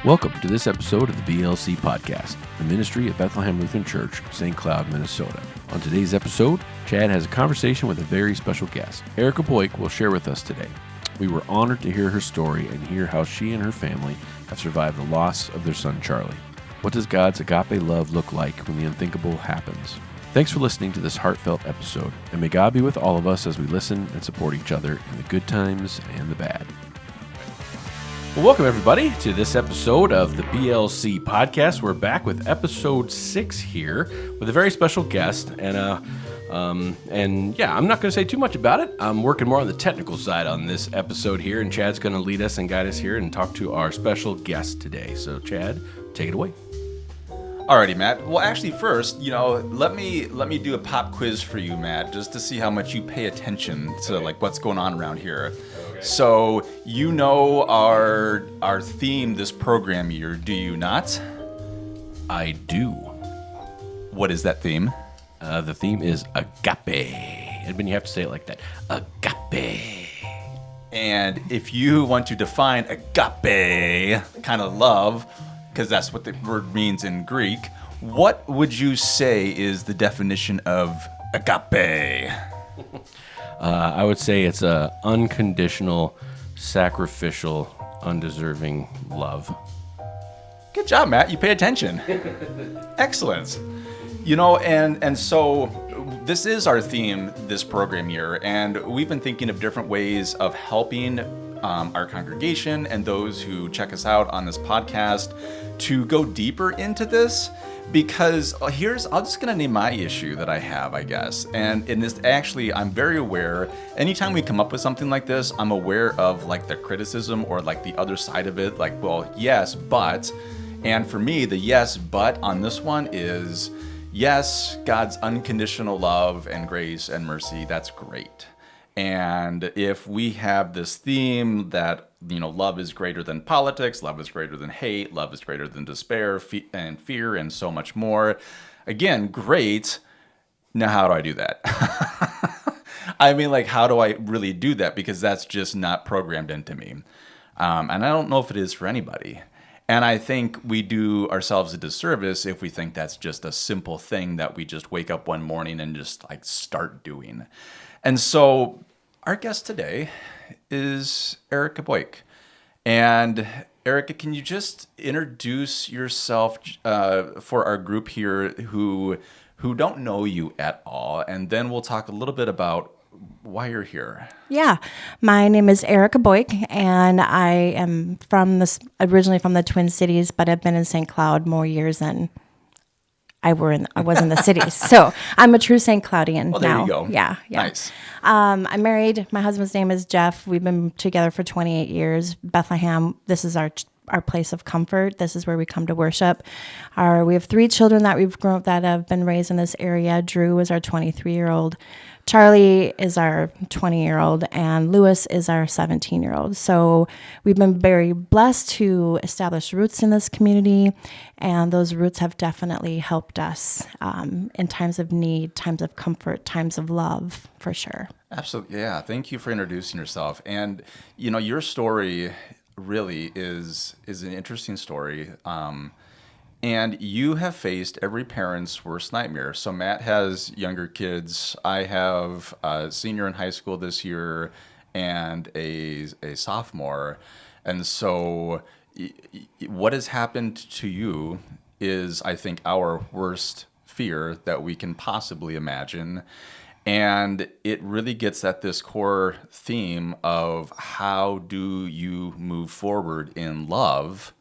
Welcome to this episode of the BLC Podcast, the ministry of Bethlehem Lutheran Church, St. Cloud, Minnesota. On today's episode, Chad has a conversation with a very special guest. Erika Boike will share with us today. We were honored to hear her story and hear how she and her family have survived the loss of their son, Charlie. What does God's agape love look like when the unthinkable happens? Thanks for listening to this heartfelt episode, and may God be with all of us as we listen and support each other in the good times and the bad. Well, welcome everybody to this episode of the BLC Podcast. We're back with episode 6 here with a very special guest, and I'm not going to say too much about it. I'm working more on the technical side on this episode here, and Chad's going to lead us and guide us here and talk to our special guest today. So, Chad, take it away. Alrighty, Matt. Well, actually, first, let me do a pop quiz for you, Matt, just to see how much you pay attention to what's going on around here. So, you know our theme this program year, do you not? I do. What is that theme? The theme is agape. And when you have to say it like that, agape. And if you want to define agape, kind of love, because that's what the word means in Greek, what would you say is the definition of agape? I would say it's a unconditional, sacrificial, undeserving love. Good job, Matt. You pay attention. Excellent. And so this is our theme this program year, and we've been thinking of different ways of helping our congregation and those who check us out on this podcast to go deeper into this, because I'm just going to name my issue that I have, I guess. And in this, actually, I'm very aware, anytime we come up with something like this, I'm aware of the criticism or the other side of it, well, yes, but. And for me, the yes, but on this one is, yes, God's unconditional love and grace and mercy, that's great. And if we have this theme that, love is greater than politics, love is greater than hate, love is greater than despair and fear and so much more, again, great. Now, how do I do that? I mean, how do I really do that? Because that's just not programmed into me. And I don't know if it is for anybody. And I think we do ourselves a disservice if we think that's just a simple thing that we just wake up one morning and just start doing. And so our guest today is Erika Boike. And Erika, can you just introduce yourself for our group here who don't know you at all? And then we'll talk a little bit about why you're here. Yeah, my name is Erika Boike, and I am originally from the Twin Cities, but I've been in St. Cloud more years than I was in the cities. So I'm a true St. Cloudian now. There you go. Yeah. Nice. I'm married. My husband's name is Jeff. We've been together for 28 years. Bethlehem, this is our place of comfort. This is where we come to worship. We have 3 children that we've grown up that have been raised in this area. Drew is our 23-year-old. Charlie is our 20-year-old, and Lewis is our 17-year-old. So we've been very blessed to establish roots in this community, and those roots have definitely helped us in times of need, times of comfort, times of love, for sure. Absolutely. Yeah. Thank you for introducing yourself. And, your story really is an interesting story. And you have faced every parent's worst nightmare. So Matt has younger kids. I have a senior in high school this year and a sophomore. And so what has happened to you is, I think, our worst fear that we can possibly imagine. And it really gets at this core theme of how do you move forward in love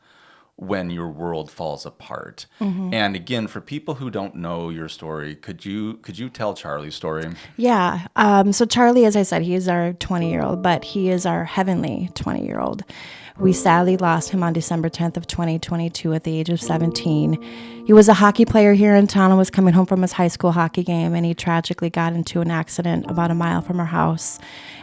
when your world falls apart. Mm-hmm. And again, for people who don't know your story, could you tell Charlie's story? Yeah. So Charlie, as I said, he is our 20-year-old, but he is our heavenly 20-year-old. We sadly lost him on December 10th of 2022 at the age of 17. He was a hockey player here in town and was coming home from his high school hockey game, and he tragically got into an accident about a mile from our house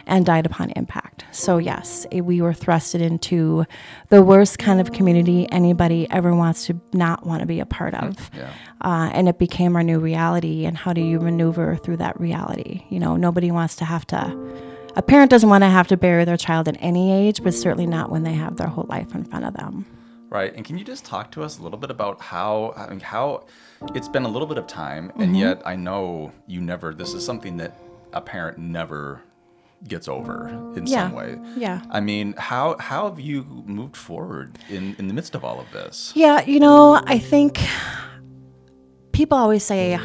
and died upon impact. So yes, we were thrusted into the worst kind of community anybody ever wants to not want to be a part of. Yeah. And it became our new reality. And how do you maneuver through that reality? Nobody wants to have to A parent doesn't want to have to bury their child at any age, but certainly not when they have their whole life in front of them. Right. And can you just talk to us a little bit about how it's been a little bit of time, and yet I know this is something that a parent never gets over in some way. Yeah. I mean, how have you moved forward in the midst of all of this? Yeah, I think people always say,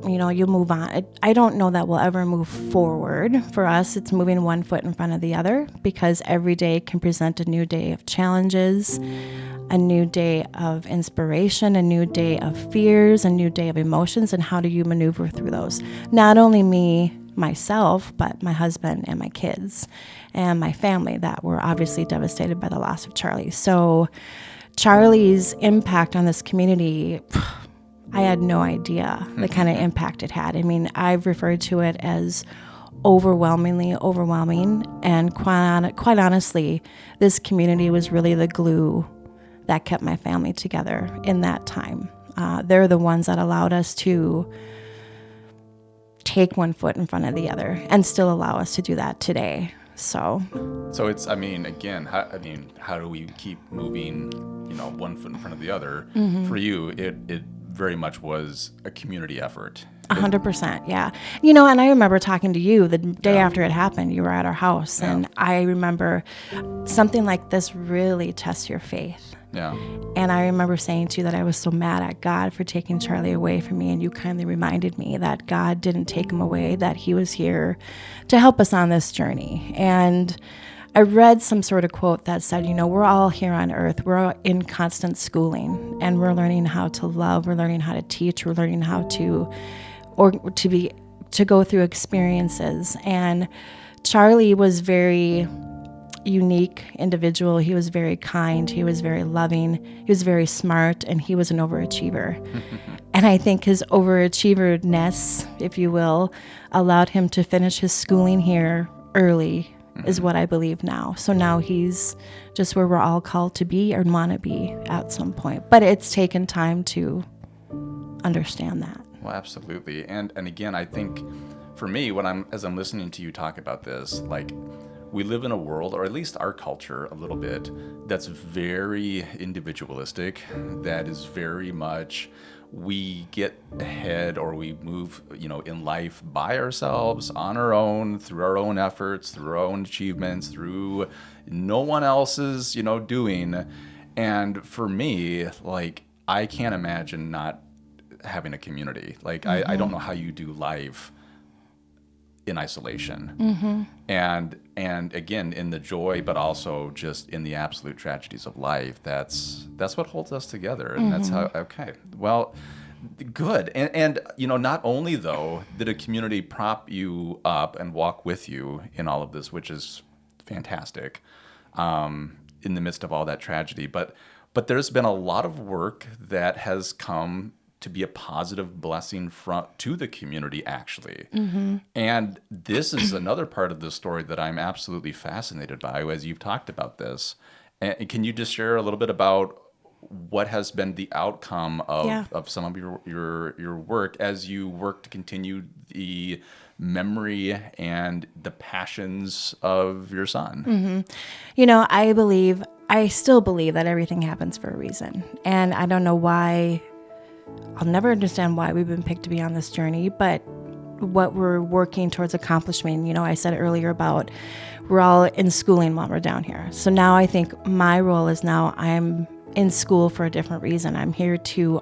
you'll move on. I don't know that we'll ever move forward. For us, it's moving one foot in front of the other, because every day can present a new day of challenges, a new day of inspiration, a new day of fears, a new day of emotions, and how do you maneuver through those? Not only myself, but my husband and my kids and my family that were obviously devastated by the loss of Charlie. So Charlie's impact on this community, I had no idea the kind of impact it had. I mean, I've referred to it as overwhelmingly overwhelming, and quite honestly, this community was really the glue that kept my family together in that time. They're the ones that allowed us to take one foot in front of the other and still allow us to do that today. So it's, how do we keep moving, one foot in front of the other? For you, it very much was a community effort. 100%, yeah. And I remember talking to you the day after it happened. You were at our house, and I remember something like this really tests your faith. Yeah. And I remember saying to you that I was so mad at God for taking Charlie away from me, and you kindly reminded me that God didn't take him away, that he was here to help us on this journey. And I read some sort of quote that said, we're all here on earth. We're all in constant schooling, and we're learning how to love. We're learning how to teach. We're learning how to go through experiences. And Charlie was very unique individual. He was very kind. He was very loving. He was very smart, and he was an overachiever. And I think his overachieverness, if you will, allowed him to finish his schooling here early, is what I believe now. So now he's just where we're all called to be or want to be at some point. But it's taken time to understand that. Well, absolutely. And again, I think for me, as I'm listening to you talk about this, like, we live in a world, or at least our culture a little bit, that's very individualistic, that is very much, we get ahead, or we move, in life by ourselves, on our own, through our own efforts, through our own achievements, through no one else's, doing. And for me, like, I can't imagine not having a community. Like, I don't know how you do life in isolation. And again, in the joy, but also just in the absolute tragedies of life, that's what holds us together. And that's how, okay, well, good. And not only though did a community prop you up and walk with you in all of this, which is fantastic, in the midst of all that tragedy, but there's been a lot of work that has come to be a positive blessing to the community, actually. And this is another part of the story that I'm absolutely fascinated by, as you've talked about this. And can you just share a little bit about what has been the outcome of some of your work as you work to continue the memory and the passions of your son? I still believe that everything happens for a reason. And I don't know why. I'll never understand why we've been picked to be on this journey, but what we're working towards accomplishing, I said earlier about we're all in schooling while we're down here. So now I think my role is I'm in school for a different reason. I'm here to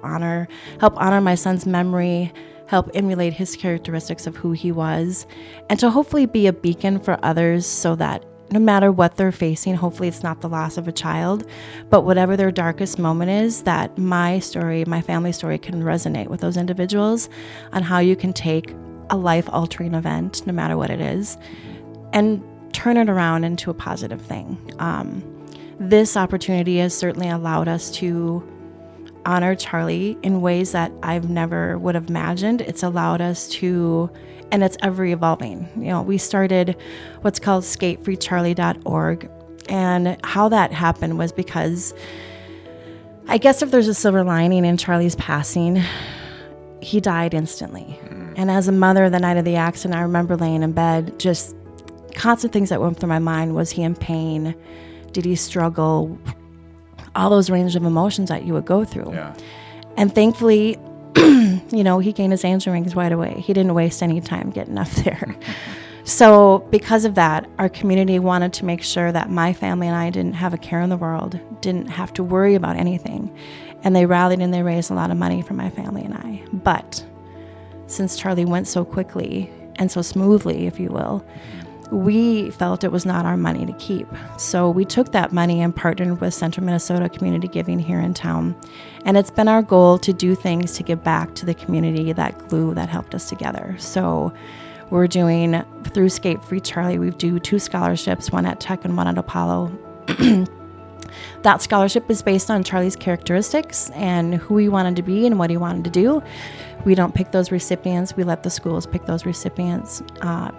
help honor my son's memory, help emulate his characteristics of who he was, and to hopefully be a beacon for others so that no matter what they're facing, hopefully it's not the loss of a child, but whatever their darkest moment is, that my story, my family story, can resonate with those individuals on how you can take a life-altering event, no matter what it is, and turn it around into a positive thing. This opportunity has certainly allowed us to honor Charlie in ways that I've never would have imagined. It's allowed us to, and it's ever evolving. We started what's called skatefreecharlie.org, and how that happened was because I guess if there's a silver lining in Charlie's passing, he died instantly. And as a mother, the night of the accident, I remember laying in bed, just constant things that went through my mind. Was he in pain? Did he struggle? all those range of emotions that you would go through. Yeah. And thankfully, he gained his angel wings right away. He didn't waste any time getting up there. So because of that, our community wanted to make sure that my family and I didn't have a care in the world, didn't have to worry about anything. And they rallied and they raised a lot of money for my family and I. But since Charlie went so quickly and so smoothly, if you will, we felt it was not our money to keep. So we took that money and partnered with Central Minnesota Community Giving here in town. And it's been our goal to do things to give back to the community, that glue that helped us together. So we're doing, through Skate Free Charlie, we do 2 scholarships, one at Tech and one at Apollo. That scholarship is based on Charlie's characteristics and who he wanted to be and what he wanted to do. We don't pick those recipients. We let the schools pick those recipients.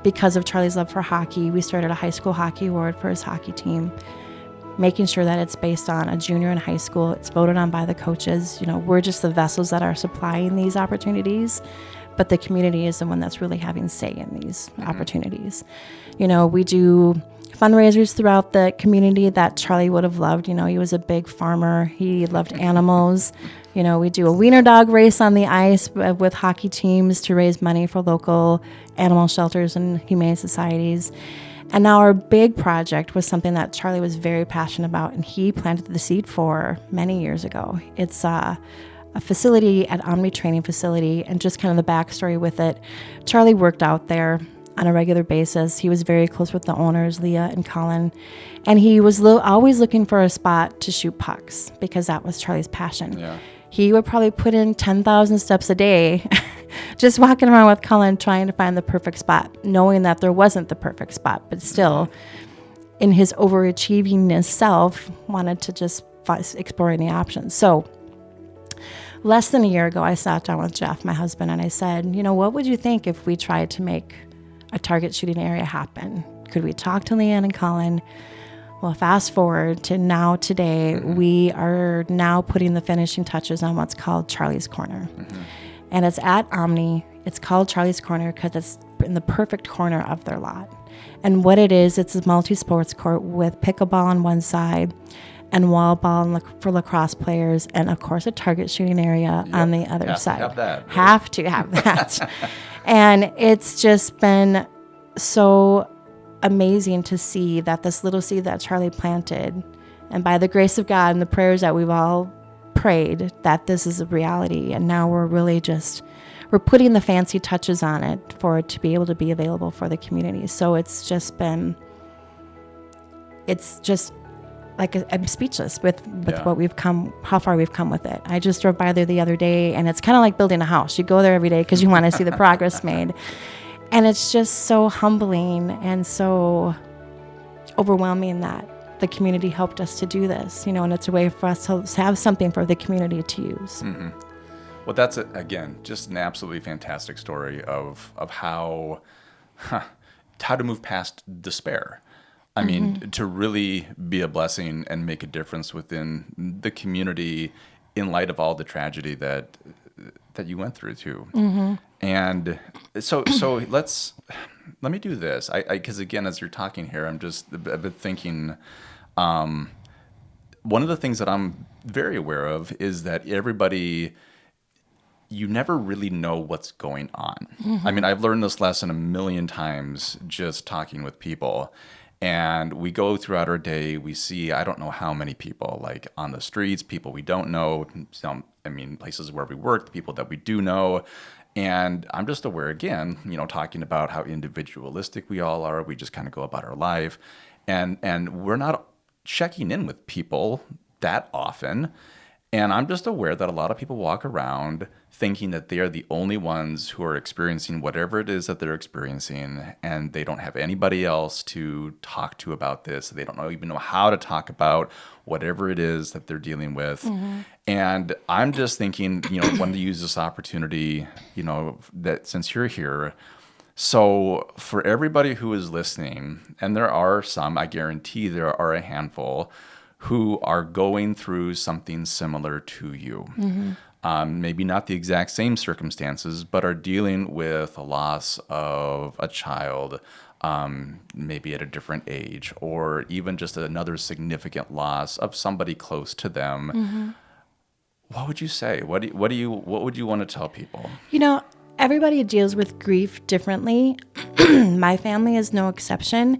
Because of Charlie's love for hockey, we started a high school hockey award for his hockey team, making sure that it's based on a junior in high school. It's voted on by the coaches. We're just the vessels that are supplying these opportunities, but the community is the one that's really having say in these opportunities. We do fundraisers throughout the community that Charlie would have loved. He was a big farmer. He loved animals. We do a wiener dog race on the ice with hockey teams to raise money for local animal shelters and humane societies. And now our big project was something that Charlie was very passionate about, and he planted the seed for many years ago. It's a facility at Omni Training Facility, and just kind of the backstory with it. Charlie worked out there on a regular basis. He was very close with the owners, Leah and Colin, and he was always looking for a spot to shoot pucks because that was Charlie's passion. Yeah. He would probably put in 10,000 steps a day just walking around with Colin trying to find the perfect spot, knowing that there wasn't the perfect spot, but still in his overachievingness self wanted to just explore any options. So less than a year ago, I sat down with Jeff, my husband, and I said, what would you think if we tried to make a target shooting area happen? Could we talk to Leanne and Colin? Well, fast forward to now today, we are now putting the finishing touches on what's called Charlie's Corner. And it's at Omni. It's called Charlie's Corner because it's in the perfect corner of their lot. And what it is, it's a multi-sports court with pickleball on one side and wall ball for lacrosse players, and of course a target shooting area on the other side. Have that. Right? Have to have that. And it's just been so amazing to see that this little seed that Charlie planted, and by the grace of God and the prayers that we've all prayed, that this is a reality. And now we're really we're putting the fancy touches on it for it to be able to be available for the community. So it's just like, I'm speechless with what we've come, how far we've come with it. I just drove by there the other day, and it's kind of like building a house. You go there every day because you want to see the progress made. And it's just so humbling and so overwhelming that the community helped us to do this, and it's a way for us to have something for the community to use. Mm-hmm. Well, that's, again, just an absolutely fantastic story of how to move past despair. I mean, to really be a blessing and make a difference within the community in light of all the tragedy that you went through too. And so let me do this. Because again, as you're talking here, I've been thinking, one of the things that I'm very aware of is that you never really know what's going on. I mean, I've learned this lesson a million times just talking with people. And we go throughout our day, we see, I don't know how many people, like on the streets, people we don't know, places where we work, the people that we do know. And I'm just aware, again, talking about how individualistic we all are. We just kind of go about our life. And we're not checking in with people that often. And I'm just aware that a lot of people walk around thinking that they are the only ones who are experiencing whatever it is that they're experiencing, and they don't have anybody else to talk to about this. They don't even know how to talk about whatever it is that they're dealing with. And I'm just thinking, wanted to use this opportunity, that since you're here, so for everybody who is listening, and there are some, I guarantee there are a handful who are going through something similar to you. maybe not the exact same circumstances, but are dealing with a loss of a child, maybe at a different age, or even just another significant loss of somebody close to them. What would you say? What would you want to tell people? Everybody deals with grief differently. My family is no exception.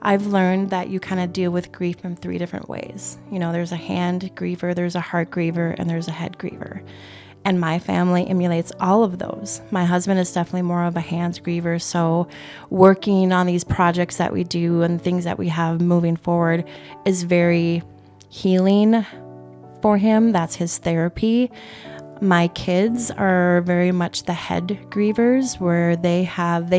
I've learned that you kind of deal with grief in 3 different ways. There's a hand griever, there's a heart griever, and there's a head griever. And my family emulates all of those. My husband is definitely more of a hands griever, so working on these projects that we do and things that we have moving forward is very healing for him. That's his therapy. My kids are very much the head grievers, where they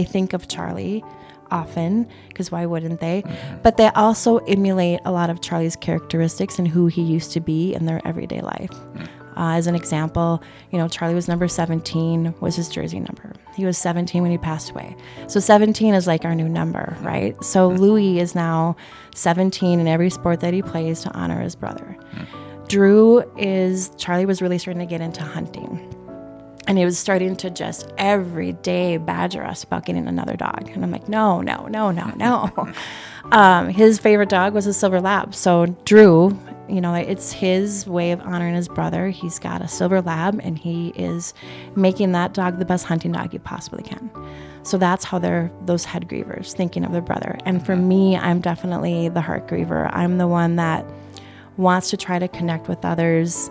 think of Charlie often, because why wouldn't they? But they also emulate a lot of Charlie's characteristics and who he used to be in their everyday life. As an example, Charlie was number 17, was his jersey number. He was 17 when he passed away. So 17 is like our new number, right? So Louis is now 17 in every sport that he plays to honor his brother. Charlie was really starting to get into hunting. And he was starting to just every day badger us about getting another dog. And I'm like, no. His favorite dog was a silver lab. So Drew, it's his way of honoring his brother. He's got a silver lab, and he is making that dog the best hunting dog he possibly can. So that's how they're those head grievers, thinking of their brother. And for me, I'm definitely the heart griever. I'm the one that wants to try to connect with others,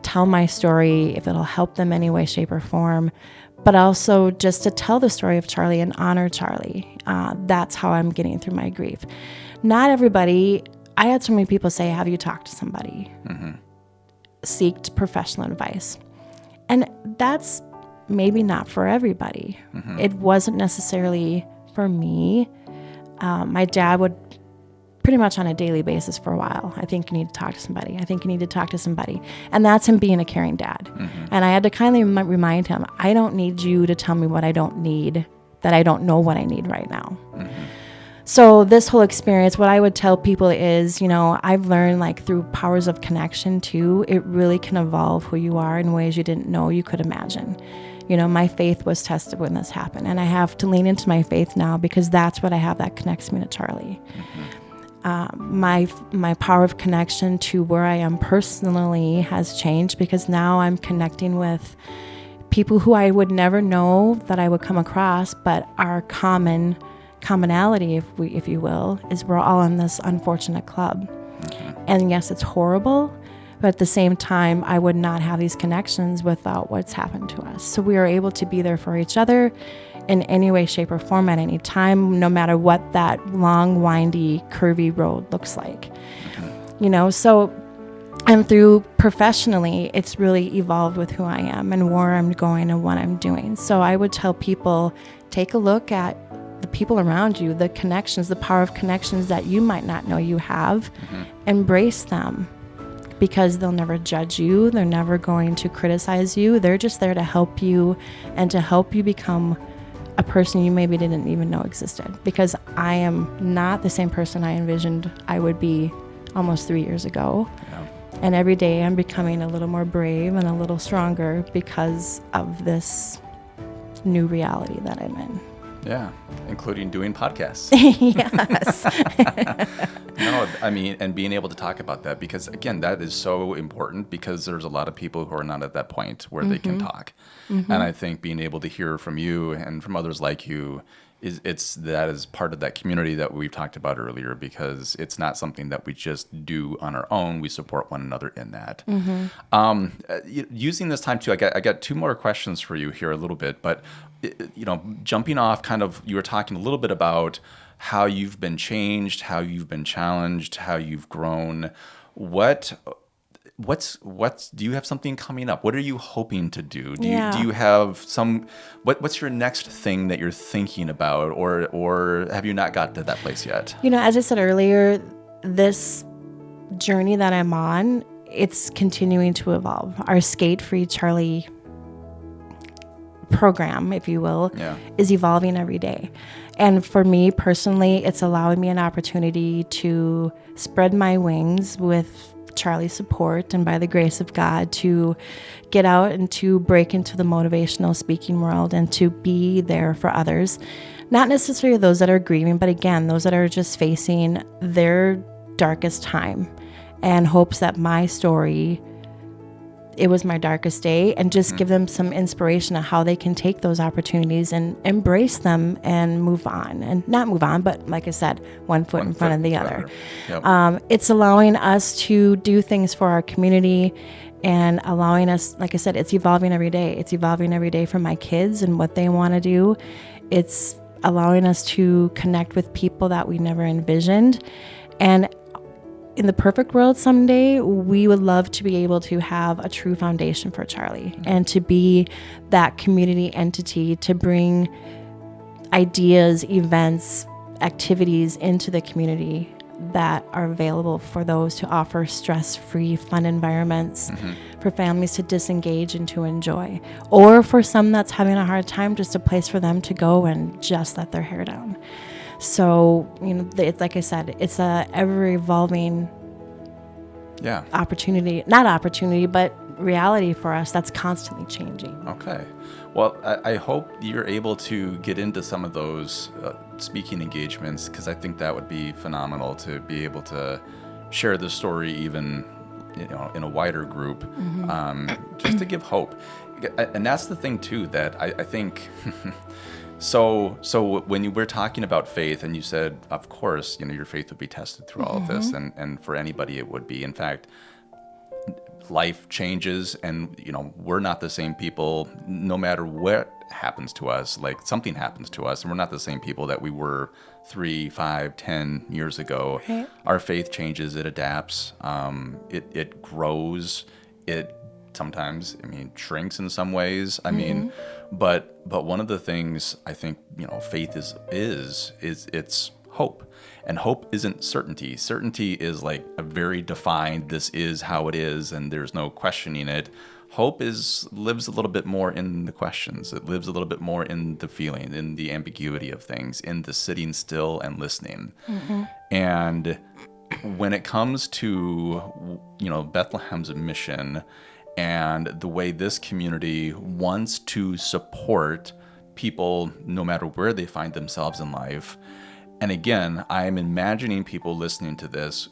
tell my story if it'll help them any way, shape, or form, but also just to tell the story of Charlie and honor Charlie. That's how I'm getting through my grief. Not everybody, I had so many people say, have you talked to somebody? Seeked professional advice. And that's maybe not for everybody. It wasn't necessarily for me. My dad would pretty much on a daily basis for a while, I think you need to talk to somebody. I think you need to talk to somebody. And that's him being a caring dad. And I had to kindly remind him, I don't need you to tell me what I don't need, that I don't know what I need right now. So this whole experience, what I would tell people is, I've learned through powers of connection too, it really can evolve who you are in ways you didn't know you could imagine. My faith was tested when this happened, and I have to lean into my faith now because that's what I have that connects me to Charlie. My power of connection to where I am personally has changed because now I'm connecting with people who I would never know that I would come across, but our commonality, if you will, is we're all in this unfortunate club. And yes, it's horrible, but at the same time, I would not have these connections without what's happened to us. So we are able to be there for each other in any way, shape, or form at any time, no matter what that long, windy, curvy road looks like. So, and through professionally, it's really evolved with who I am and where I'm going and what I'm doing. So I would tell people, take a look at the people around you, the connections, the power of connections that you might not know you have. Embrace them, because they'll never judge you. They're never going to criticize you. They're just there to help you and to help you become a person you maybe didn't even know existed, because I am not the same person I envisioned I would be almost 3 years ago. And every day I'm becoming a little more brave and a little stronger because of this new reality that I'm in. Yeah, including doing podcasts. Yes. No, I mean, and being able to talk about that, because again, that is so important, because there's a lot of people who are not at that point where they can talk. And I think being able to hear from you and from others like you that is part of that community that we've talked about earlier, because it's not something that we just do on our own. We support one another in that. Using this time too, I got 2 more questions for you here a little bit, but jumping off kind of, you were talking a little bit about how you've been changed, how you've been challenged, how you've grown. Do you have something coming up? What are you hoping to do? Do you have what's your next thing that you're thinking about, or have you not got to that place yet? As I said earlier, this journey that I'm on, it's continuing to evolve. Our Skate Free Charlie program, if you will, is evolving every day. And for me personally, it's allowing me an opportunity to spread my wings with Charlie's support and by the grace of God to get out and to break into the motivational speaking world and to be there for others. Not necessarily those that are grieving, but again, those that are just facing their darkest time, and hopes that my story, it was my darkest day, and just give them some inspiration on how they can take those opportunities and embrace them and move on. And not move on, but like I said, one foot in front of the other. Yep. It's allowing us to do things for our community and allowing us, like I said, it's evolving every day. It's evolving every day for my kids and what they want to do. It's allowing us to connect with people that we never envisioned. And in the perfect world someday, we would love to be able to have a true foundation for Charlie and to be that community entity to bring ideas, events, activities into the community that are available for those to offer stress-free, fun environments for families to disengage and to enjoy. Or for some that's having a hard time, just a place for them to go and just let their hair down. So, it's like I said, it's a ever-evolving opportunity, not opportunity, but reality for us that's constantly changing. Okay. Well, I hope you're able to get into some of those speaking engagements, because I think that would be phenomenal to be able to share the story even in a wider group, just to give hope. And that's the thing, too, that I think... So when you were talking about faith, and you said, of course, your faith would be tested through all of this, and for anybody it would be. In fact, life changes, and we're not the same people no matter what happens to us. Like, something happens to us, and we're not the same people that we were 3, 5, 10 years ago. Right. Our faith changes, it adapts, it grows, it sometimes, shrinks in some ways. But one of the things I think, faith is it's hope. And hope isn't certainty. Certainty is like a very defined, this is how it is, and there's no questioning it. Hope lives a little bit more in the questions. It lives a little bit more in the feeling, in the ambiguity of things, in the sitting still and listening. And when it comes to, Bethlehem's mission, and the way this community wants to support people no matter where they find themselves in life. And again, I'm imagining people listening to this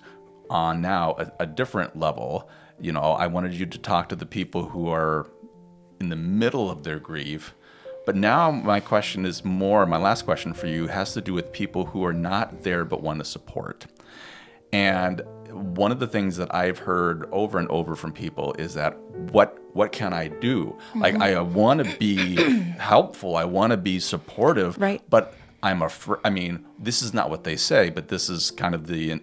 on now a different level. I wanted you to talk to the people who are in the middle of their grief. But now my last question for you has to do with people who are not there but want to support. And one of the things that I've heard over and over from people is that what can I do? Like, I want to be helpful, I want to be supportive, right? But I'm afraid. This is not what they say, but this is kind of the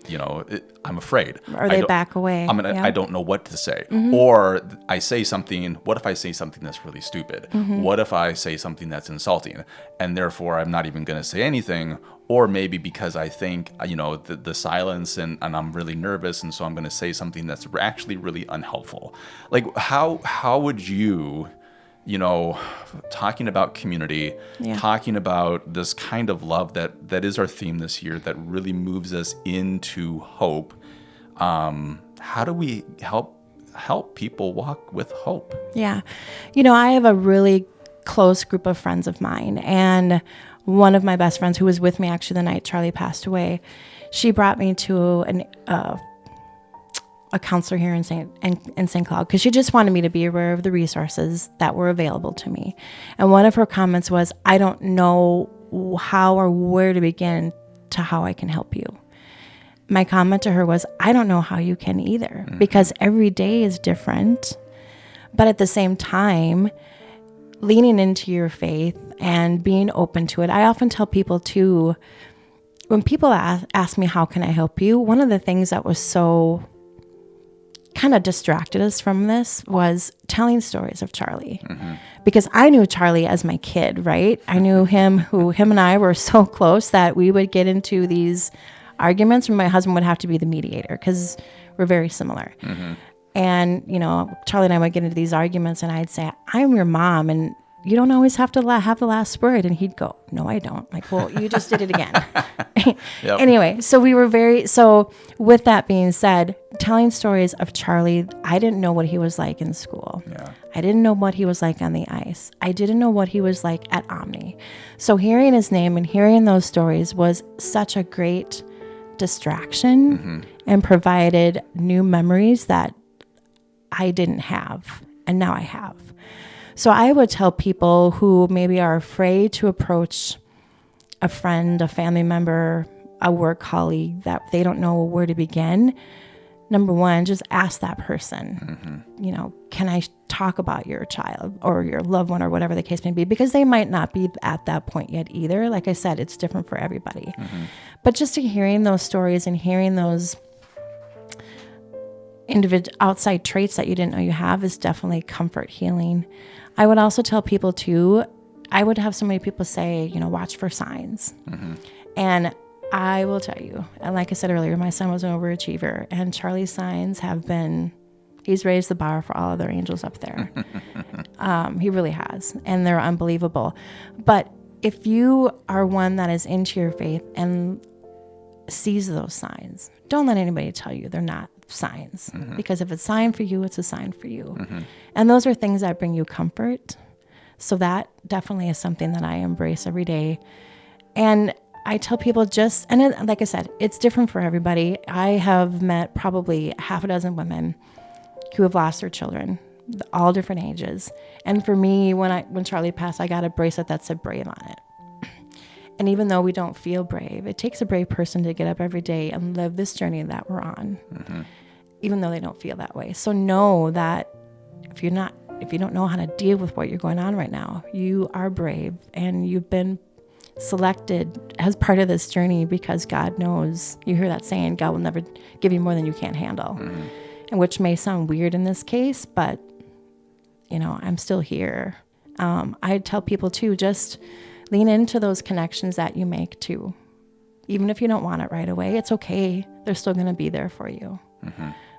I'm afraid. Or they back away. I don't know what to say. Or I say something. What if I say something that's really stupid? What if I say something that's insulting? And therefore, I'm not even going to say anything. Or maybe because I think, the silence and I'm really nervous, and so I'm going to say something that's actually really unhelpful. Like, how would you, talking about community, talking about this kind of love that is our theme this year, that really moves us into hope. How do we help people walk with hope? Yeah. I have a really close group of friends of mine, and one of my best friends, who was with me actually the night Charlie passed away, she brought me to a counselor here in St. Cloud, because she just wanted me to be aware of the resources that were available to me. And one of her comments was, I don't know how or where to begin to how I can help you. My comment to her was, I don't know how you can either, because every day is different. But at the same time, leaning into your faith and being open to it. I often tell people too, when people ask me, how can I help you? One of the things that was so kind of distracted us from this was telling stories of Charlie. Because I knew Charlie as my kid, right? I knew him and I were so close that we would get into these arguments and my husband would have to be the mediator because we're very similar. And, Charlie and I would get into these arguments and I'd say, I'm your mom and you don't always have to have the last word. And he'd go, no, I don't. Like, well, you just did it again. Yep. Anyway, so with that being said, telling stories of Charlie, I didn't know what he was like in school. Yeah. I didn't know what he was like on the ice. I didn't know what he was like at Omni. So hearing his name and hearing those stories was such a great distraction and provided new memories that I didn't have, and now I have. So I would tell people who maybe are afraid to approach a friend, a family member, a work colleague, that they don't know where to begin. Number one, just ask that person, can I talk about your child or your loved one or whatever the case may be? Because they might not be at that point yet either. Like I said, it's different for everybody. But just hearing those stories and hearing those individual outside traits that you didn't know you have is definitely comfort healing. I would also tell people too, I would have so many people say, watch for signs. And I will tell you, and like I said earlier, my son was an overachiever, and Charlie's signs he's raised the bar for all other angels up there. He really has, and they're unbelievable. But if you are one that is into your faith and sees those signs, don't let anybody tell you they're not signs, because if it's a sign for you, it's a sign for you. And those are things that bring you comfort. So that definitely is something that I embrace every day. And I tell people like I said, it's different for everybody. I have met probably half a dozen women who have lost their children, all different ages. And for me, when Charlie passed, I got a bracelet that said brave on it. And even though we don't feel brave, it takes a brave person to get up every day and live this journey that we're on, even though they don't feel that way. So know that if you don't know how to deal with what you're going on right now, you are brave, and you've been selected as part of this journey because God knows. You hear that saying, God will never give you more than you can't handle, and which may sound weird in this case, but I'm still here. I tell people too, just lean into those connections that you make too. Even if you don't want it right away, it's okay. They're still going to be there for you.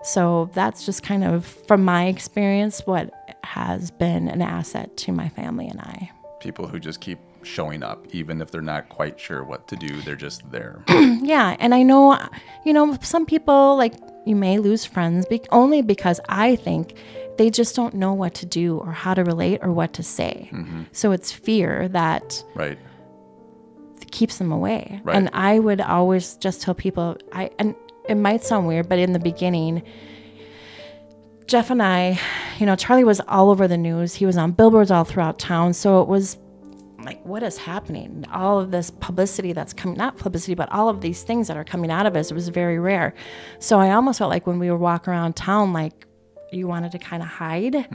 So that's just kind of, from my experience, what has been an asset to my family and I. People who just keep showing up, even if they're not quite sure what to do, they're just there. Yeah. And I know, some people, like, you may lose friends only because I think they just don't know what to do or how to relate or what to say. So it's fear that keeps them away. Right. And I would always just tell people, and it might sound weird, but in the beginning, Jeff and I, Charlie was all over the news. He was on billboards all throughout town. So it was like, what is happening? All of this publicity that's coming, not publicity, but all of these things that are coming out of us, it was very rare. So I almost felt like when we were walking around town, like you wanted to kind of hide.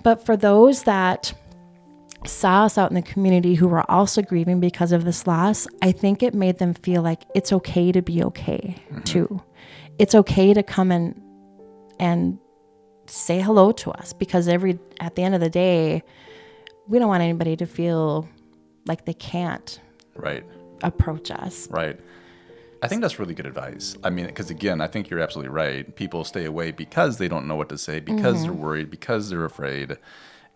But for those that saw us out in the community who were also grieving because of this loss, I think it made them feel like it's okay to be okay too. It's okay to come and say hello to us, because at the end of the day, we don't want anybody to feel like they can't approach us. Right. I think that's really good advice. I mean, because again, I think you're absolutely right. People stay away because they don't know what to say, because they're worried, because they're afraid.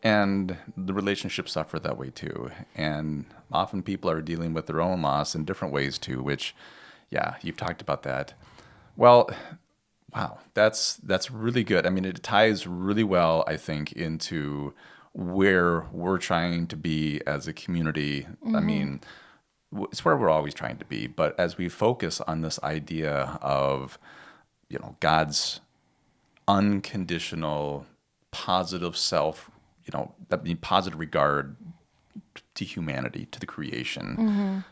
And the relationships suffer that way too. And often people are dealing with their own loss in different ways too, which, you've talked about that. Well, wow, that's really good. I mean, it ties really well, I think, into where we're trying to be as a community. I mean, it's where we're always trying to be. But as we focus on this idea of, God's unconditional, positive self, that means positive regard to humanity, to the creation,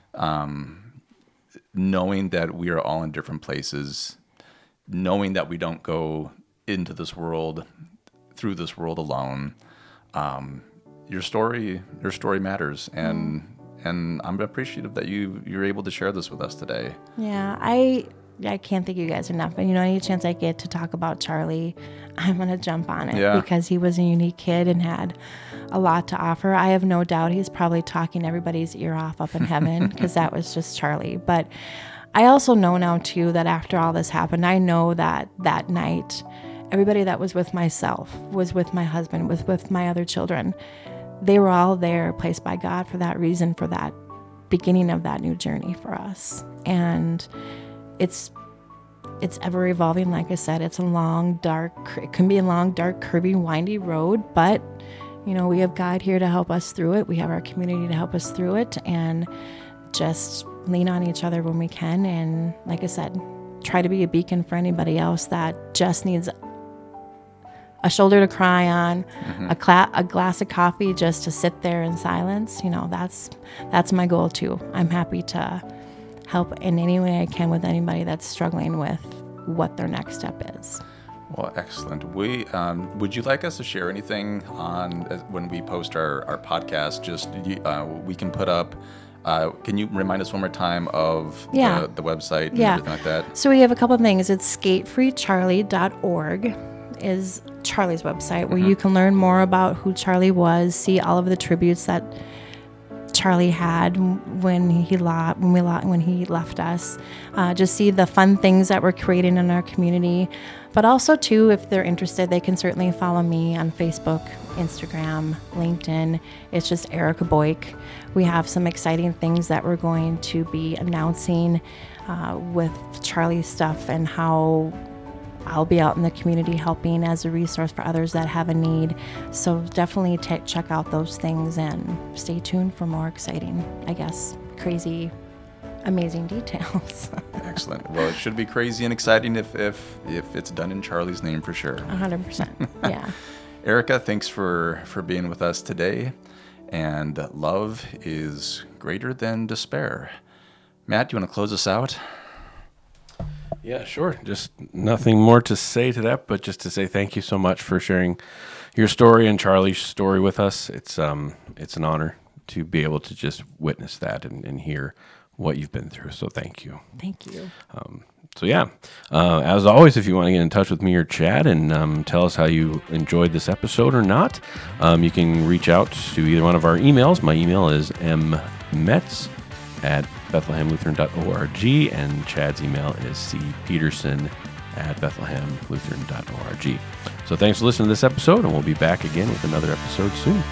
knowing that we are all in different places, knowing that we don't go into this world, through this world alone. Your story matters, and I'm appreciative that you're able to share this with us today. Yeah, I can't thank you guys enough. And any chance I get to talk about Charlie, I'm going to jump on it because he was a unique kid and had a lot to offer. I have no doubt he's probably talking everybody's ear off up in heaven because that was just Charlie. But I also know now too that after all this happened, I know that that night, everybody that was with myself, was with my husband, was with my other children, they were all there, placed by God for that reason, for that beginning of that new journey for us. And it's ever evolving. Like I said, it can be a long, dark, curvy, windy road, but we have God here to help us through it. We have our community to help us through it, and just lean on each other when we can. And like I said, try to be a beacon for anybody else that just needs a shoulder to cry on, a glass of coffee just to sit there in silence. That's my goal too. I'm happy to help in any way I can with anybody that's struggling with what their next step is. Well, excellent. Would you like us to share anything on when we post our podcast? Just we can put up. Can you remind us one more time of the website and everything like that? So we have a couple of things. It's skatefreecharlie.org is Charlie's website, where you can learn more about who Charlie was, see all of the tributes that Charlie had when he left us, just see the fun things that we're creating in our community. But also too, if they're interested, they can certainly follow me on Facebook, Instagram, LinkedIn. It's just Erika Boike. We have some exciting things that we're going to be announcing with Charlie's stuff, and how I'll be out in the community helping as a resource for others that have a need. So definitely check out those things and stay tuned for more exciting, crazy, amazing details. Excellent. Well, it should be crazy and exciting if it's done in Charlie's name for sure. 100%. Yeah. Erika, thanks for being with us today. And love is greater than despair. Matt, you want to close us out? Yeah, sure. Just nothing more to say to that, but just to say thank you so much for sharing your story and Charlie's story with us. It's an honor to be able to just witness that and hear what you've been through. So thank you. Thank you. As always, if you want to get in touch with me or Chad and tell us how you enjoyed this episode or not, you can reach out to either one of our emails. My email is mmetz@bethlehemlutheran.org, and Chad's email is cpeterson@bethlehemlutheran.org. So thanks for listening to this episode, and we'll be back again with another episode soon.